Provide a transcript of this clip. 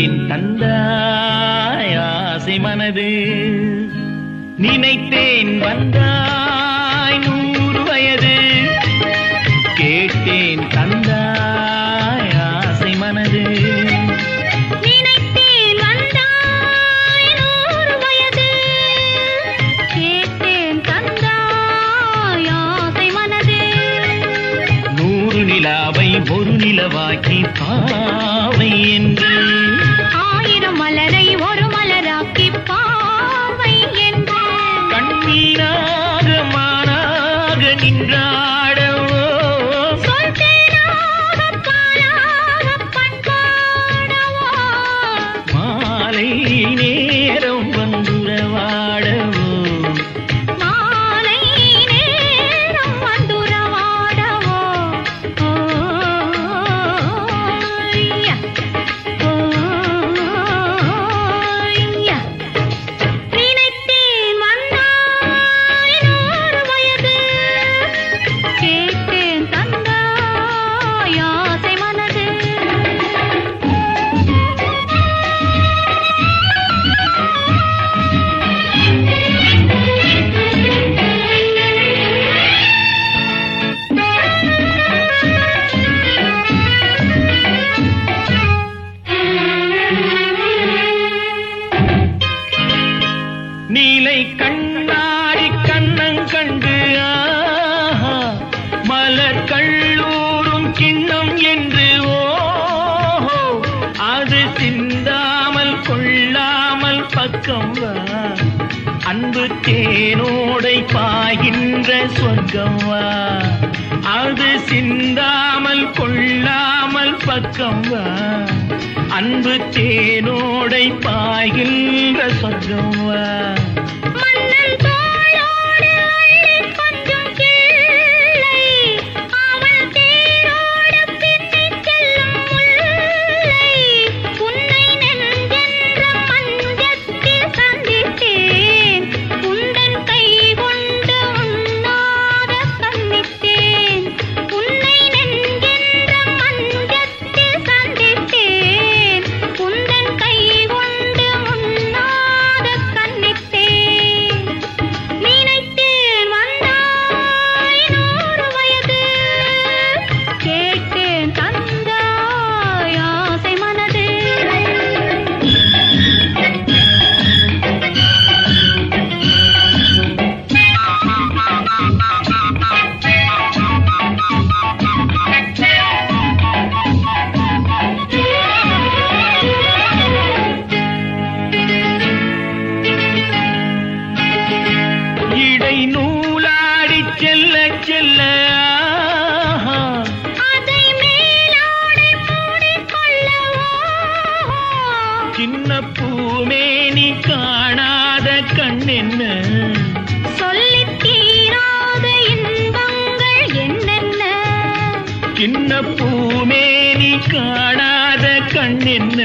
கேட்டேன் தந்தாய் ஆசை மனது, நினைத்தேன் வந்தாய் 100 வயது. கேட்டேன் தந்தாய் ஆசை மனது, நினைத்தேன் வந்தாய் 100 வயது. கேட்டேன் தந்தாய் ஆசை மனது. 100 நிலாவை ஒரு நிலவாக்கி பாவை என்று, 1000 மலரை ஒரு மலராக்கி பாவை என்று. கண்ணீராக மானாக நின்றாடவோ, சொல் தேனாக பாலாக பண்பாடவோ. மாலை நேரம் வந்துறவாடவோ, மாலை நேரம் வந்துறவாடவோ. ஓய்யா, ஓய்யா. நினைத்தேன் வந்தாய் 100 வயது. கேட்டேன் தந்தாய் ஆசை மனது. நீலை கண்ணாடி கண்ணங்கண்டு, ஆஹா, மலர் கள்ளூரும் கிண்ணம் என்று, ஓஹோ, அது சிந்தாமல் கொள்ளாமல் பக்கம் வா, அன்பு தேனோடை பாய்கின்ற சொர்க்கம் வா, அது சிந்தாமல் கொள்ளாமல் பக்கம் வா, அன்பு தேனோடை பாய்கின்ற சொர்க்கம் வா. மன்னன் தோளோடு அள்ளிக் கொஞ்சும் கிள்ளை, அவன் தேரோடு பின்னிச் செல்லும் முல்லை. உன்னை நெஞ்சென்ற மஞ்சத்தில் சந்தித்தேன், உந்தன் கை கொண்டு உண்ணாத கண்ணித்தேன். உன்னை நெஞ்சென்ற மஞ்சத்தில் சந்தித்தேன், உந்தன் கை கொண்டு உண்ணாத கண்ணித்தேன். நினைத்தேன் வந்தாய் 100 வயது. கேட்டேன் தந்தாய் ஆசை மனது. இடை நூலாடி செல்ல செல்ல, ஆஹா, அதை மேலாடை மூடிக்கொள்ளவோ. சின்ன பூமேனி காணாத கண்ணென்ன, சொல்லித் தீராத இன்பங்கள் என்னென்ன. சின்ன பூமேனி காணாத கண்ணென்ன,